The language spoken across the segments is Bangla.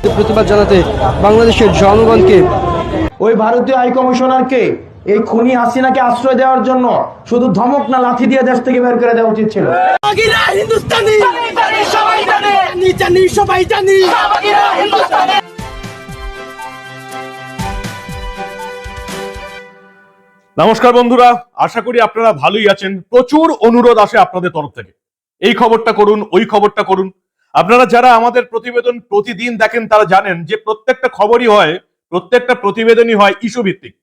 প্রতিবাদ জানাতে বাংলাদেশের জনগণকে ওই ভারতীয় হাই কমিশনারকে এই খুনি হাসিনাকে আশ্রয় দেওয়ার জন্য শুধু ধমক না লাথি দিয়ে দেশ থেকে বের করে দেওয়া উচিত ছিল। নমস্কার বন্ধুরা, আশা করি আপনারা ভালোই আছেন। প্রচুর অনুরোধ আসে আপনাদের তরফ থেকে, এই খবরটা করুন, ওই খবরটা করুন। আপনারা যারা আমাদের প্রতিবেদন প্রতিদিন দেখেন তারা জানেন যে প্রত্যেকটা খবরই হয়, প্রত্যেকটা প্রতিবেদনই হয় ইস্যু ভিত্তিক।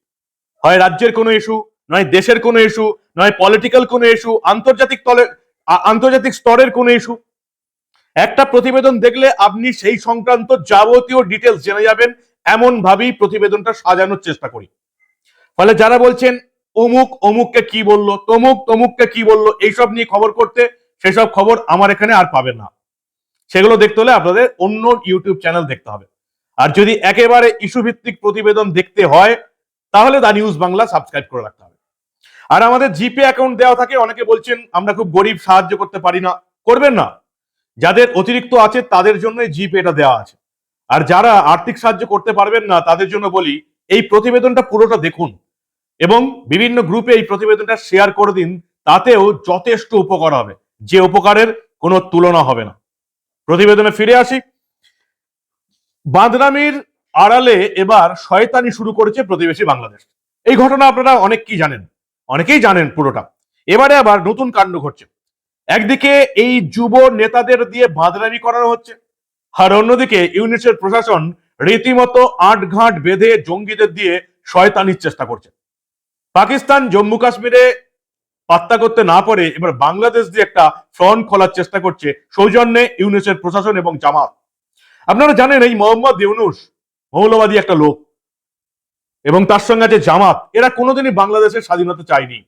হয় রাজ্যের কোনো ইস্যু, নয় দেশের কোনো ইস্যু, নয় পলিটিক্যাল কোনো ইস্যু, আন্তর্জাতিক স্তরের কোনো ইস্যু। একটা প্রতিবেদন দেখলে আপনি সেই সংক্রান্ত যাবতীয় ডিটেলস জেনে যাবেন, এমন ভাবেই প্রতিবেদনটা সাজানোর চেষ্টা করি। ফলে যারা বলছেন অমুক অমুককে কি বললো, তমুক তমুককে কি বললো, এইসব নিয়ে খবর করতে, সেসব খবর আমার এখানে আর পাবেন না। সেগুলো দেখতে হলে আপনাদের অন্য ইউটিউব চ্যানেল দেখতে হবে। আর যদি একেবারে ইস্যু ভিত্তিক প্রতিবেদন দেখতে হয় তাহলে দা নিউজ বাংলা সাবস্ক্রাইব করে রাখতে হবে। আর আমাদের জিপে অ্যাকাউন্ট দেওয়া থাকে। অনেকে বলছেন আমরা খুব গরিব, সাহায্য করতে পারি না। করবেন না, যাদের অতিরিক্ত আছে তাদের জন্য জিপে এটা দেওয়া আছে। আর যারা আর্থিক সাহায্য করতে পারবেন না তাদের জন্য বলি, এই প্রতিবেদনটা পুরোটা দেখুন এবং বিভিন্ন গ্রুপে এই প্রতিবেদনটা শেয়ার করে দিন। তাতেও যথেষ্ট উপকার হবে, যে উপকারের কোনো তুলনা হবে না। প্রতিবেদনে ফিরে আসি। বাঁদরামির আড়ালে এবার শয়তানি শুরু করেছে প্রতিবেশী বাংলাদেশ। এই ঘটনা আপনারা অনেকেই জানেন পুরোটা। এবারে আবার নতুন কাণ্ড ঘটছে। একদিকে এই যুব নেতাদের দিয়ে বাঁদরামি করানো হচ্ছে, আর অন্যদিকে ইউনিসেফ প্রশাসন রীতিমতো আঁটঘাট বেঁধে জঙ্গিদের দিয়ে শয়তানির চেষ্টা করছে। পাকিস্তান জম্মু কাশ্মীরে পাত্তা করতে না পারে এবার বাংলাদেশ দিয়ে একটা ফ্রন্ট খোলার চেষ্টা করছে সৌজন্যে ইউনিসেফ প্রশাসন এবং জামাত। আপনারা জানেন এই মোহাম্মদ ইউনুস মৌলবাদী একটা লোক, এবং তার সঙ্গে আছে জামাত। এরা কোনোদিনই বাংলাদেশের স্বাধীনতা চায়নি।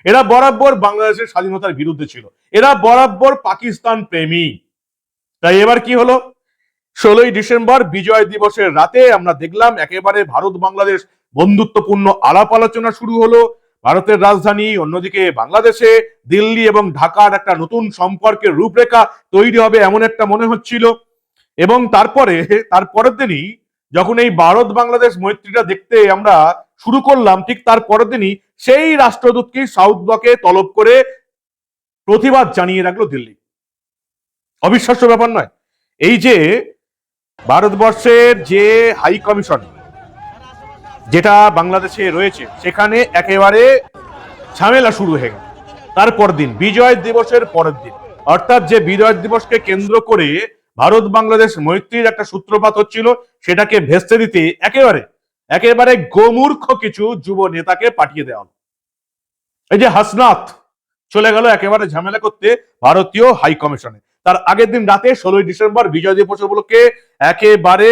এরা বরাবর বাংলাদেশের স্বাধীনতার বিরুদ্ধে ছিল। এরা বরাবর পাকিস্তান প্রেমী। তাই এবার কি হলো, 16ই ডিসেম্বর বিজয় দিবসের রাতে আমরা দেখলাম একেবারে ভারত বাংলাদেশ বন্ধুত্বপূর্ণ আলাপ আলোচনা শুরু হলো। ভারতের রাজধানী, অন্যদিকে বাংলাদেশে দিল্লি এবং ঢাকার একটা নতুন সম্পর্কের রূপরেখা তৈরি হবে এমন একটা মনে হচ্ছিল। এবং তারপরের দিনই যখন এই ভারত বাংলাদেশ মৈত্রীটা দেখতে আমরা শুরু করলাম, ঠিক তার পরের দিনই সেই রাষ্ট্রদূতকে সাউথ ব্লকে তলব করে প্রতিবাদ জানিয়ে রাখলো দিল্লি। অবিশ্বাস্য ব্যাপার নয়? এই যে ভারতবর্ষের যে হাই কমিশন যেটা বাংলাদেশে রয়েছে, সেখানে একেবারে ঝামেলা শুরু হয়ে গেল। তারপর দিন বিজয় দিবসের পরের দিন, অর্থাৎ যে বিজয় দিবসকে কেন্দ্র করে ভারত বাংলাদেশ মৈত্রীর একটা সূত্রপাত হচ্ছিল, সেটাকে ভেস্তে দিতে একেবারে গোমূর্খ কিছু যুব নেতাকে পাঠিয়ে দেওয়া হলো। এই যে হাসনাত চলে গেল একেবারে ঝামেলা করতে ভারতীয় হাই কমিশনে। তার আগের দিন রাতে 16ই ডিসেম্বর বিজয় দিবস উপলক্ষে একেবারে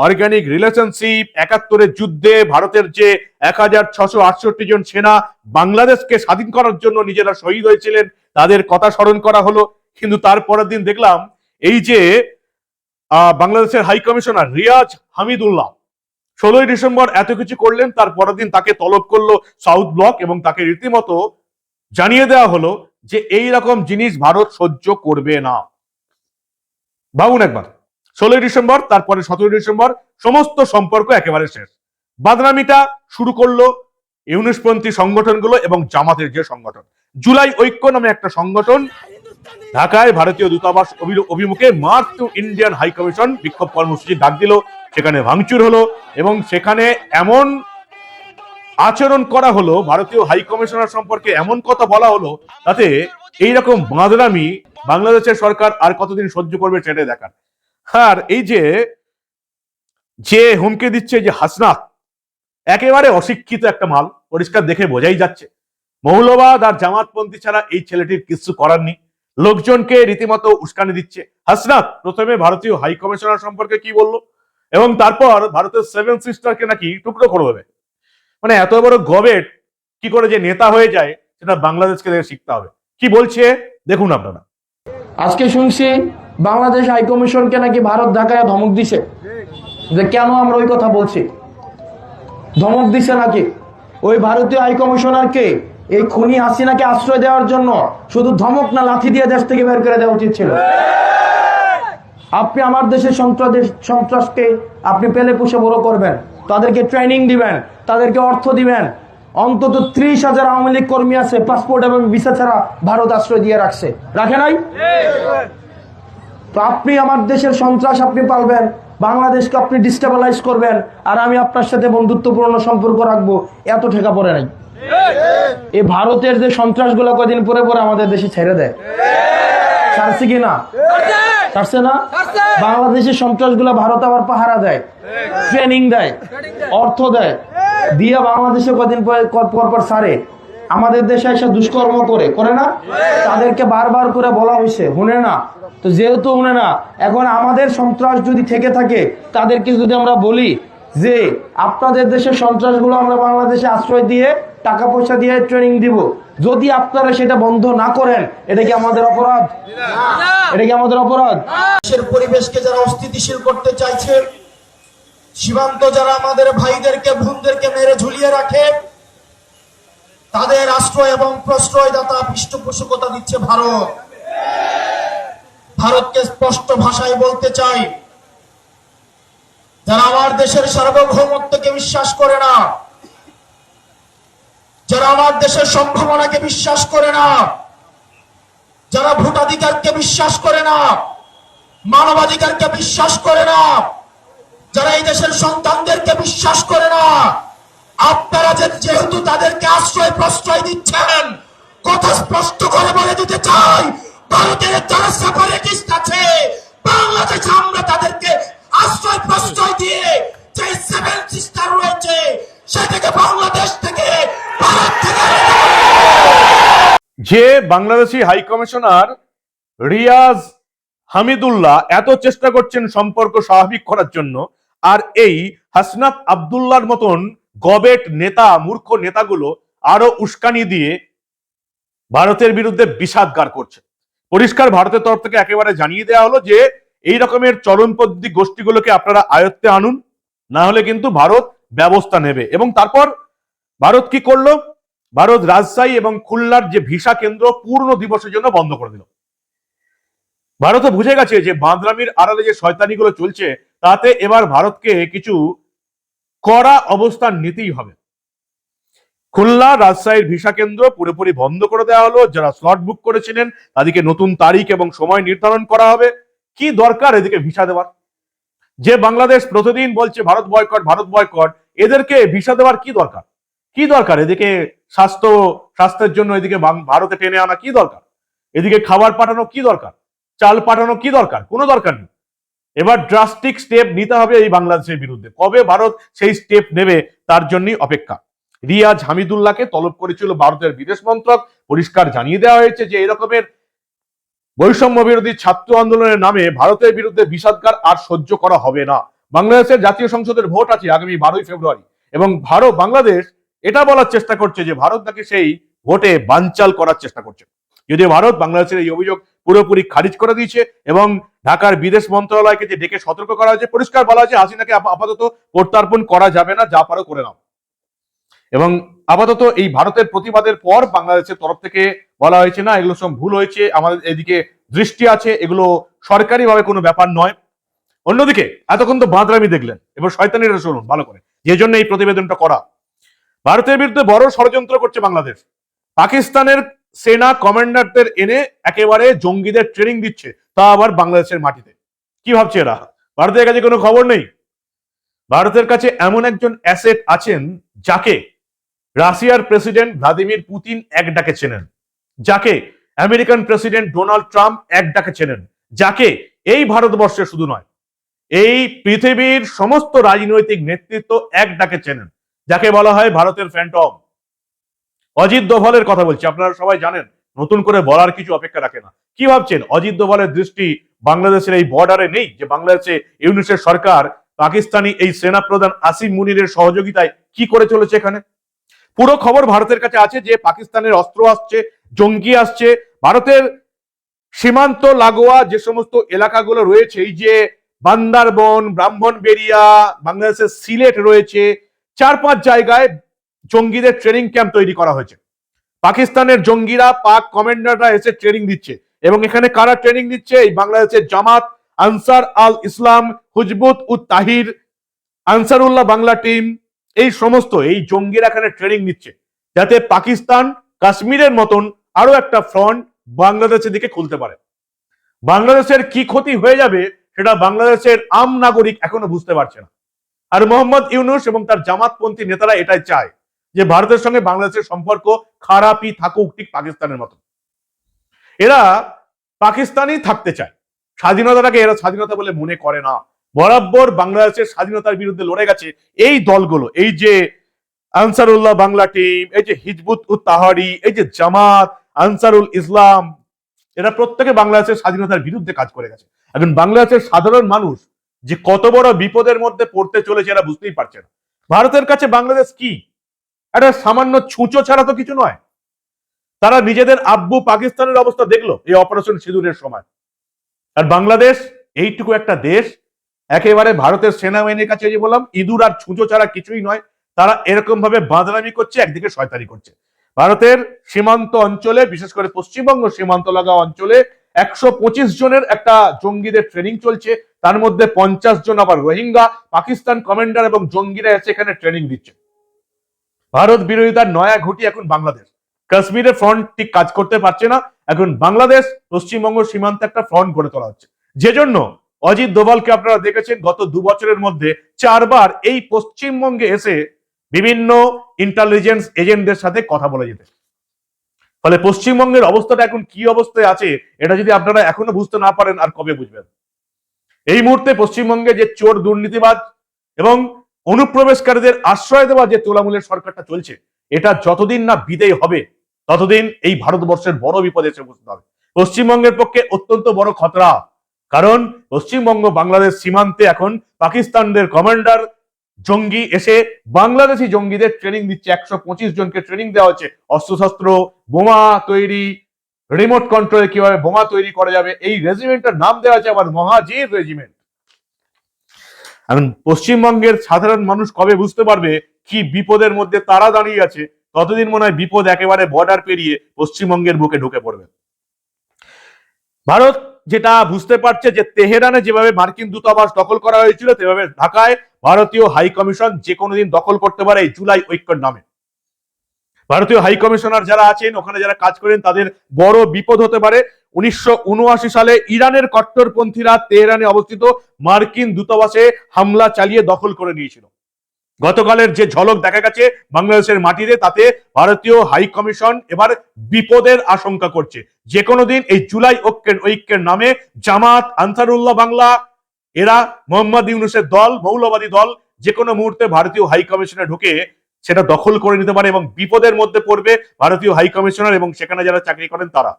অর্গানিক রিলেশনশিপ, 71-এর যুদ্ধে ভারতের যে 1668 জন সেনা বাংলাদেশকে স্বাধীন করার জন্য নিজেরা শহীদ হয়েছিলেন, তাদের কথা স্মরণ করা হলো। কিন্তু তারপরের দিন দেখলাম এই যে বাংলাদেশের হাই কমিশনার রিয়াজ হামিদুল্লাহ 16ই ডিসেম্বর এত কিছু করলেন, তারপরের দিন তাকে তলব করলো সাউথ ব্লক এবং তাকে রীতিমতো জানিয়ে দেওয়া হলো যে এই রকম জিনিস ভারত সহ্য করবে না। ভাবুন একবার, 16ই ডিসেম্বর, তারপরে 17ই ডিসেম্বর সমস্ত সম্পর্ক একেবারে শেষ। বাদনামিটা শুরু করলো ইউনিসপন্থী সংগঠনগুলো এবং জামাতের যে সংগঠন, জুলাই ঐক্য নামে একটা সংগঠন ঢাকায় ভারতীয় দূতাবাস অভিমুখে march to Indian High Commission বিক্ষোভ কর্মসূচি ডাক দিল। সেখানে ভাঙচুর হলো এবং সেখানে এমন আচরণ করা হলো, ভারতীয় হাই কমিশনার সম্পর্কে এমন কথা বলা হলো, তাতে এইরকম বাঁদরামি বাংলাদেশের সরকার আর কতদিন সহ্য করবে সেটাই দেখার। আর এই যে হুমকি দিচ্ছে যে হাসনাত, একেবারে অশিক্ষিত একটা মাল, পরিষ্কার দেখে বোঝাই যাচ্ছে। মৌলবাদ আর জামাতপন্থী ছাড়া এই ছেলেটির কিছু করার নেই। লোকজনকে রীতিমতো উস্কানি দিচ্ছে। হাসনাত প্রথমে ভারতীয় হাই কমিশনার সম্পর্কে কি বললো, এবং তারপর ভারতের 7 সিস্টারকে নাকি টুকরো করে দেবে। মানে এত বড় গবেট কি করে যে নেতা হয়ে যায়, সেটা বাংলাদেশকে দেখে শিখতে হবে। কি বলছে দেখুন আপনারা। আজকে শুনছি বাংলাদেশ হাই কমিশনকে নাকি ভারত ঢাকায় ধমক দিছে, যে কেন আমরা ওই কথা বলছি। ধমক দিছে নাকি ওই ভারতীয় হাই কমিশনারকে এই খুনি হাসিনাকে আশ্রয় দেওয়ার জন্য শুধু ধমক না লাথি দিয়ে দেশ থেকে বের করে দেওয়া উচিত ছিল। আপনি আমার দেশের সন্ত্রাসকে আপনি পেলে পুষে বড় করবেন, তাদেরকে ট্রেনিং দিবেন, তাদেরকে অর্থ দিবেন। অন্তত 30,000 আওয়ামী লীগ কর্মী আছে পাসপোর্ট এবং ভিসা ছাড়া ভারত আশ্রয় দিয়ে রাখছে, রাখে নাই? তো আপনি আমার দেশের সন্ত্রাস আপনি পালবেন, বাংলাদেশকে আপনি ডিস্টেবিলাইজ করবেন, আর আমি আপনার সাথে বন্ধুত্বপূর্ণ সম্পর্ক রাখবো, এত ঠেকা পড়ে নাই। এই ভারতের যে সন্ত্রাসগুলো কদিন পরে পরে আমাদের দেশে ছেড়ে দেয়, ছাড়ছে কি না? ছাড়ছে না? বাংলাদেশের সন্ত্রাসগুলো ভারত আবার পাহারা দেয়, ট্রেনিং দেয়, অর্থ দেয়, দিয়া বাংলাদেশে কদিন পর ছাড়ে। আমাদের দেশে এসে দুষ্কর্ম করে না, তাদেরকে বারবার করে বলা হয়েছে, শুনে না। তো যেহেতু শুনে না, এখন আমাদের সন্ত্রাস যদি থেকে থাকে, তাদেরকে যদি আমরা বলি যে আপনাদের দেশের সন্ত্রাসগুলো আমরা বাংলাদেশে আশ্রয় দিয়ে টাকা পয়সা দিয়ে ট্রেনিং দিব, যদি আপনারা সেটা বন্ধ না করেন, এটা কি আমাদের অপরাধ? এটা কি আমাদের অপরাধ? দেশের পরিবেশকে যারা অস্থিতিশীল করতে চাইছে, সীমান্ত যারা আমাদের ভাইদেরকে বোনদেরকে মেরে ঝুলিয়ে রাখে, তাদের আশ্রয় এবং প্রশ্রয়দাতা পৃষ্ঠপোষকতা দিচ্ছে ভারত। ভারতকে স্পষ্ট ভাষায় বলতে চাই, যারা আমার দেশের সার্বভৌমত্বকে বিশ্বাস করে না, যারা আমার দেশের সম্ভাবনাকে বিশ্বাস করে না, যারা ভোটাধিকারকে বিশ্বাস করে না, মানবাধিকারকে বিশ্বাস করে না, যারা এই দেশের সন্তানদেরকে বিশ্বাস করে না, আপনারা যেহেতু তাদেরকে আশ্রয় প্রশ্রয় দিচ্ছেন, কথা স্পষ্ট করে বলে দিতে চাই, ভারতের যারা সেপারেটিস্ট আছে, বাংলাদেশে আমরা তাদেরকে আশ্রয় প্রশ্রয় দিয়ে যে 7 সিস্টার রয়েছে, সেটাকে বাংলাদেশ থেকে, ভারত থেকে যে বাংলাদেশি হাই কমিশনার রিয়াজ হামিদুল্লাহ এত চেষ্টা করছেন সম্পর্ক স্বাভাবিক করার জন্য, আর এই হাসনাত আব্দুল্লাহর মতন গবেট নেতা, মূর্খ নেতাগুলো আরো উস্কানি দিয়ে ভারতের বিরুদ্ধে বিষাদগার করছে। পরিষ্কার ভারতের তরফ থেকে একেবারে জানিয়ে দেওয়া হলো যে এই রকমের চরমপন্থী গোষ্ঠীগুলোকে আপনারা আয়ত্তে আনুন, না হলে কিন্তু ভারত ব্যবস্থা নেবে। এবং তারপর ভারত কি করলো? ভারত রাজশাহী এবং খুলনার যে ভিসা কেন্দ্র পূর্ণ দিবসের জন্য বন্ধ করে দিল। ভারত বুঝে গেছে যে বাঁদরামির আড়ালে যে শয়তানিগুলো চলছে, তাতে এবার ভারতকে কিছু কড়া অবস্থান নিতেই হবে। খুলনা রাজশাহীর ভিসা কেন্দ্র পুরোপুরি বন্ধ করে দেওয়া হলো। যারা স্লট বুক করেছিলেন তাদেরকে নতুন তারিখ এবং সময় নির্ধারণ করা হবে। কি দরকার এদিকে ভিসা দেওয়ার? যে বাংলাদেশ প্রতিদিন বলছে ভারত বয়কট, ভারত বয়কট, এদেরকে ভিসা দেওয়ার কি দরকার? কি দরকার এদিকে স্বাস্থ্যের জন্য এদিকে ভারতে টেনে আনা কি দরকার? এদিকে খাবার পাঠানো কি দরকার? চাল পাঠানো কি দরকার? কোনো দরকার নেই। এবার ড্রাস্টিক স্টেপ নিতে হবে এই বাংলাদেশের বিরুদ্ধে। কবে ভারত সেই স্টেপ নেবে তার জন্যই অপেক্ষা। রিয়াজ হামিদুল্লাহকে তলব করেছিল ভারতের বিদেশ মন্ত্রক। পরিষ্কার জানিয়ে দেওয়া হয়েছে যে এরকমের বৈষম্য বিরোধী ছাত্র আন্দোলনের নামে ভারতের বিরুদ্ধে বিষাদগার আর সহ্য করা হবে না। বাংলাদেশের জাতীয় সংসদের ভোট আছে আগামী 12ই ফেব্রুয়ারি, এবং বাংলাদেশ এটা বলার চেষ্টা করছে যে ভারত নাকি সেই ভোটে বানচাল করার চেষ্টা করছে। যদিও ভারত বাংলাদেশের এই অভিযোগ পুরোপুরি খারিজ করে দিয়েছে, এবং ঢাকার বিদেশ মন্ত্রণালয়কে যে ডেকে সতর্ক করা হয়েছে, পরিষ্কার বলা হয়েছে হাসিনাকে আপাতত প্রত্যার্পণ করা যাবে না, যা পারো করে নাও। এবং আপাতত এই ভারতের প্রতিবাদের পর বাংলাদেশের তরফ থেকে বলা হয়েছে না, এগুলো সব ভুল হয়েছে, আমাদের এদিকে দৃষ্টি আছে, এগুলো সরকারি ভাবে কোনো ব্যাপার নয়। অন্যদিকে এতক্ষণ তো বাঁদরামি দেখলেন, এবার শয়তানিরা শুনুন ভালো করে, যে জন্য এই প্রতিবেদনটা করা। ভারতের বিরুদ্ধে বড় ষড়যন্ত্র করছে বাংলাদেশ। পাকিস্তানের সেনা কমান্ডারদের এনে একেবারে জঙ্গিদের ট্রেনিং দিচ্ছে, তা আবার বাংলাদেশের মাটিতে। কি ভাবছে এরা? ভারতের কাছে কোনো খবর নেই? ভারতের কাছে এমন একজন অ্যাসেট আছেন যাকে রাশিয়ার প্রেসিডেন্ট ভ্লাদিমির পুতিন এক ডাকে চেনেন, যাকে আমেরিকান প্রেসিডেন্ট ডোনাল্ড ট্রাম্প এক ডাকে চেনেন, যাকে এই ভারতবর্ষে শুধু নয়, এই পৃথিবীর সমস্ত রাজনৈতিক নেতৃত্ব এক ডাকে চেনেন, যাকে বলা হয় ভারতের ফ্যান্টম। অজিত দোভালের কথা বলছি, আপনারা সবাই জানেন, নতুন করে বলার কিছু অপেক্ষা রাখে না। কি ভাবছেন অজিত দোভালের দৃষ্টি বাংলাদেশের এই বর্ডারে নেই? যে বাংলাদেশে ইউনিসের সরকার পাকিস্তানি এই সেনা প্রধান আসিম মুনিরের সহযোগিতায় কি করে চলেছে এখানে? পুরো খবর ভারতের কাছে আছে যে পাকিস্তানের অস্ত্র আসছে, জঙ্গি আসছে। ভারতের সীমান্ত লাগোয়া যে সমস্ত এলাকাগুলো রয়েছে, এই যে বান্দারবন, ব্রাহ্মণবেড়িয়া, বাংলাদেশের সিলেট রয়েছে, 4-5 জায়গায় জঙ্গিদের ট্রেনিং ক্যাম্প তৈরি করা হয়েছে। পাকিস্তানের জঙ্গিরা, পাক কমান্ডাররা এসে ট্রেনিং দিচ্ছে। এবং এখানে কারা ট্রেনিং দিচ্ছে? এই বাংলাদেশের জামাত আনসার আল ইসলাম, হুজবুত উত তাহির, আনসারুল্লাহ বাংলা টিম, এই সমস্ত এই জঙ্গিরা এখানে ট্রেনিং নিচ্ছে, যাতে পাকিস্তান কাশ্মীরের মতন আরো একটা ফ্রন্ট বাংলাদেশের দিকে খুলতে পারে। বাংলাদেশের কি ক্ষতি হয়ে যাবে সেটা বাংলাদেশের আম নাগরিক এখনো বুঝতে পারছে না। আর মোহাম্মদ ইউনূস এবং তার জামাতপন্থী নেতারা এটাই চায় যে ভারতের সঙ্গে বাংলাদেশের সম্পর্ক খারাপই থাকুক, ঠিক পাকিস্তানের মতো। এরা পাকিস্তানই থাকতে চায়, স্বাধীনতাটাকে এরা স্বাধীনতা বলে মনে করে না। বরাবর বাংলাদেশের স্বাধীনতার বিরুদ্ধে লড়ে গেছে এই দলগুলো, এই যে আনসারুল্লাহ বাংলা টিম, এই যে হিজবুত উত তাহারি, এই যে জামাত, আনসারুল ইসলাম, এরা প্রত্যেকে বাংলাদেশের স্বাধীনতার বিরুদ্ধে কাজ করে গেছে। এখন বাংলাদেশের সাধারণ মানুষ যে কত বড় বিপদের মধ্যে পড়তে চলেছে এরা বুঝতেই পারছে না। ভারতের কাছে বাংলাদেশ কি একটা সামান্য ছুঁচো ছাড়া তো কিছু নয়। তারা নিজেদের আব্বু পাকিস্তানের অবস্থা দেখলো এই অপারেশন সিঁদুরের সময়। আর বাংলাদেশ এইটুকু একটা দেশ, একেবারে ভারতের সেনাবাহিনীর কাছে যে বললাম ইঁদুর আর ছুঁচো ছাড়া কিছুই নয়। তারা এরকম ভাবে বাঁদরামি করছে, একদিকে শয়তানি করছে। ভারতের সীমান্ত অঞ্চলে, বিশেষ করে পশ্চিমবঙ্গ সীমান্ত লাগা অঞ্চলে 125 জনের একটা জঙ্গিদের ট্রেনিং চলছে। তার মধ্যে 50 জন আবার রোহিঙ্গা, পাকিস্তান কমান্ডার এবং জঙ্গিরা এসে এখানে ট্রেনিং দিচ্ছে। ভারত বিরোধিতার নয়া ঘুঁটি এখন বাংলাদেশ। কাশ্মীরে ফ্রন্ট ঠিক কাজ করতে পারছে না, এখন বাংলাদেশ পশ্চিমবঙ্গ সীমান্তে একটা ফ্রন্ট গড়ে তোলা হচ্ছে। যে জন্য অজিত দোভালকে আপনারা দেখেছেন গত 2 বছরের মধ্যে 4 বার এই পশ্চিমবঙ্গে এসে বিভিন্ন ইন্টেলিজেন্স এজেন্টদের সাথে কথা বলে যেতে। ফলে পশ্চিমবঙ্গের অবস্থাটা এখন কি অবস্থায় আছে এটা যদি আপনারা এখনো বুঝতে না পারেন আর কবে বুঝবেন। এই মুহূর্তে পশ্চিমবঙ্গে যে চোর দুর্নীতিবাজ এবং অনুপ্রবেশকারীদের আশ্রয় দেওয়া যে তৃণমূলের সরকারটা চলছে, এটা যতদিন না বিদেয় হবে ততদিন এই ভারতবর্ষের বড় বিপদে এসে বুঝতে হবে। পশ্চিমবঙ্গের পক্ষে অত্যন্ত বড় খতরা, কারণ পশ্চিমবঙ্গ বাংলাদেশ সীমান্তে এখন পাকিস্তানদের কমান্ডার জঙ্গি এসে বাংলাদেশি জঙ্গিদের ট্রেনিং দিচ্ছে। 125 জনকে ট্রেনিং দেওয়া হচ্ছে, অস্ত্রশস্ত্র, বোমা তৈরি, রিমোট কন্ট্রোলে কিভাবে বোমা তৈরি করা যাবে। এই রেজিমেন্টের নাম দেওয়া আছে আবার মহাজির রেজিমেন্ট। এখন পশ্চিমবঙ্গের সাধারণ মানুষ কবে বুঝতে পারবে কি বিপদের মধ্যে তারা দাঁড়িয়ে আছে, ততদিন মনে হয় বিপদ একেবারে বর্ডার পেরিয়ে পশ্চিমবঙ্গের বুকে ঢুকে পড়বে। ভারত যেটা বুঝতে পারছে যে তেহরানে যেভাবে মার্কিন দূতাবাস দখল করা হয়েছিল, সেভাবে ঢাকায় ভারতীয় হাই কমিশন যে কোনো দিন দখল করতে পারে এই জুলাই ঐক্যের নামে। ভারতীয় হাই কমিশনার যারা আছেন ওখানে যারা কাজ করেন তাদের বড় বিপদ হতে পারে। 1979 সালে ইরানের কট্টরপন্থীরা তেহরানে অবস্থিত মার্কিন দূতাবাসে হামলা চালিয়ে দখল করে নিয়েছিল। গতকালের যে ঝলক দেখা গেছে বাংলাদেশের মাটিতে, তাতে ভারতীয় হাই কমিশন এবার বিপদের আশঙ্কা করছে। যে কোনো দিন এই জুলাই ঐক্যের নামে জামাত, আনসারুল্লাহ বাংলা, এরা মোহাম্মদ ইউনূসের দল, মৌলবাদী দল, যে কোনো মুহূর্তে ভারতীয় হাই কমিশনে ঢুকে সেটা দখল করে নিতে পারে এবং বিপদের মধ্যে পড়বে ভারতীয় হাই কমিশনার এবং সেখানে যারা চাকরি করেন তারা।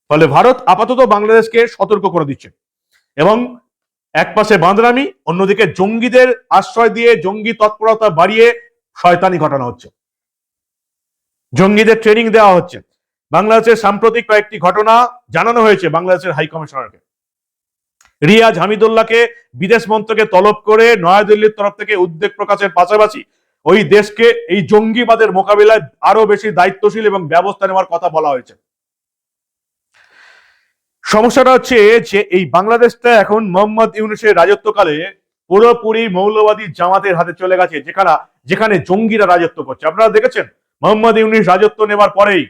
ফলে ভারত আপাতত বাংলাদেশকে সতর্ক করে দিচ্ছে এবং এক পাশে বাঁদরামি, অন্যদিকে জঙ্গিদের আশ্রয় দিয়ে জঙ্গি তৎপরতা বাড়িয়ে শয়তানি ঘটানো হচ্ছে, জঙ্গিদের ট্রেনিং দেওয়া হচ্ছে। বাংলাদেশের সাম্প্রতিক কয়েকটি ঘটনা জানানো হয়েছে বাংলাদেশের হাই কমিশনারকে। রিয়াজ হামিদুল্লাহকে বিদেশ মন্ত্রকে তলব করে নয়াদিল্লির তরফ থেকে উদ্বেগ প্রকাশের পাশাপাশি ওই দেশকে এই জঙ্গিবাদের মোকাবিলায় আরো বেশি দায়িত্বশীল এবং ব্যবস্থা নেওয়ার কথা বলা হয়েছে। সমস্যাটা হচ্ছে যে এই বাংলাদেশটা এখন মোহাম্মদ ইউনূসের রাজত্বকালে পুরোপুরি মৌলবাদী জামাতের হাতে চলে গেছে, যেখানে জঙ্গিরা রাজত্ব করছে। আপনারা দেখেছেন মোহাম্মদ ইউনূস রাজত্ব নেবার পরেই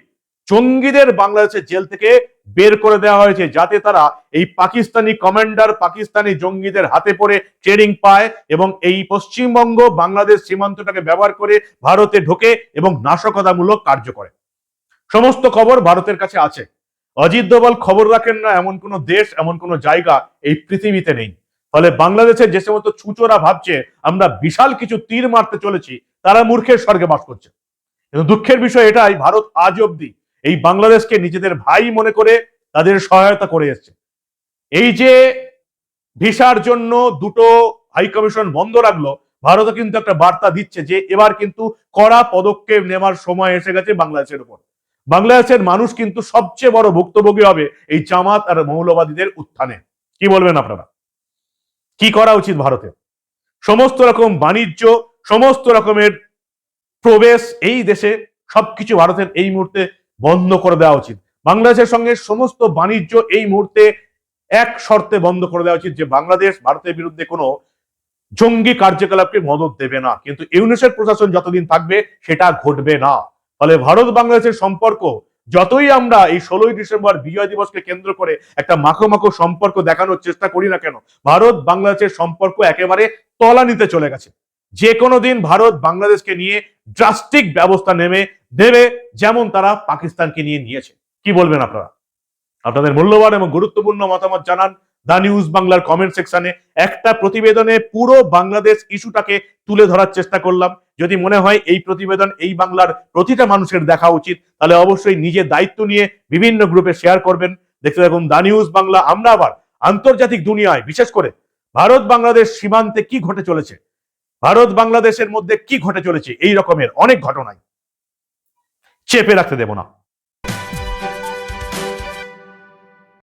জঙ্গিদের বাংলাদেশের জেল থেকে বের করে দেওয়া হয়েছে, যাতে তারা এই পাকিস্তানি কমান্ডার, পাকিস্তানি জঙ্গিদের হাতে পড়ে ট্রেনিং পায় এবং এই পশ্চিমবঙ্গ বাংলাদেশ সীমান্তটাকে ব্যবহার করে ভারতে ঢোকে এবং নাশকতামূলক কার্য করে। সমস্ত খবর ভারতের কাছে আছে। অজিত দোভাল খবর রাখেন না এমন কোন দেশ, এমন কোন জায়গা এই পৃথিবীতে নেই। ফলে বাংলাদেশের যে সমস্ত ছুচোরা ভাবছে আমরা বিশাল কিছু তীর মারতে চলেছি, তারা মূর্খের স্বর্গে বাস করছে। কিন্তু দুঃখের বিষয় এটাই, ভারত আজ অব্দি এই বাংলাদেশকে নিজেদের ভাই মনে করে তাদের সহায়তা করে এসছে। এই যে ভিসার জন্য 2টো হাই কমিশন বন্ধ রাখলো, ভারতও কিন্তু একটা বার্তা দিচ্ছে যে এবার কিন্তু কড়া পদক্ষেপ নেওয়ার সময় এসে গেছে বাংলাদেশের উপর। বাংলাদেশের মানুষ কিন্তু সবচেয়ে বড় ভুক্তভোগী হবে এই জামাত আর মৌলবাদীদের উত্থানে। কি বলবেন আপনারা? কি করা উচিত ভারতের? সমস্ত রকম বাণিজ্য, সমস্ত রকমের প্রবেশ এই দেশে সবকিছু ভারতের এই মুহূর্তে বন্ধ করে দেওয়া উচিত। বাংলাদেশের সঙ্গে সমস্ত বাণিজ্য এই মুহূর্তে এক শর্তে বন্ধ করে দেওয়া উচিত যে বাংলাদেশ ভারতের বিরুদ্ধে কোনো জঙ্গি কার্যকলাপকে মদত দেবে না। কিন্তু ইউনিসেফ প্রশাসন যতদিন থাকবে সেটা ঘটবে না। ফলে ভারত বাংলাদেশের সম্পর্ক যতই আমরা এই 16ই ডিসেম্বর বিজয় দিবসকে কেন্দ্র করে একটা মাখো সম্পর্ক দেখানোর চেষ্টা করি না কেন, ভারত বাংলাদেশের সম্পর্ক একেবারে তলানিতে চলে গেছে। যে কোনো দিন ভারত বাংলাদেশকে নিয়ে ড্রাস্টিক ব্যবস্থা নেবে, যেমন তারা পাকিস্তানকে নিয়ে নিয়েছে। কি বলবেন আপনারা? আপনাদের মূল্যবান এবং গুরুত্বপূর্ণ মতামত জানান দা নিউজ বাংলার কমেন্ট সেকশনে। একটা প্রতিবেদনে পুরো বাংলাদেশ ইস্যুটাকে তুলে ধরার চেষ্টা করলাম। যদি মনে হয় এই প্রতিবেদন এই বাংলার প্রতিটা মানুষের দেখা উচিত, তাহলে অবশ্যই নিজের দায়িত্ব নিয়ে বিভিন্ন গ্রুপে শেয়ার করবেন। দেখতে থাকুন দা নিউজ বাংলা। আমরা আবার আন্তর্জাতিক দুনিয়ায়, বিশেষ করে ভারত বাংলাদেশ সীমান্তে কি ঘটে চলেছে, ভারত বাংলাদেশের মধ্যে কি ঘটে চলেছে, এই রকমের অনেক ঘটনায় চেপে রাখতে দেব না।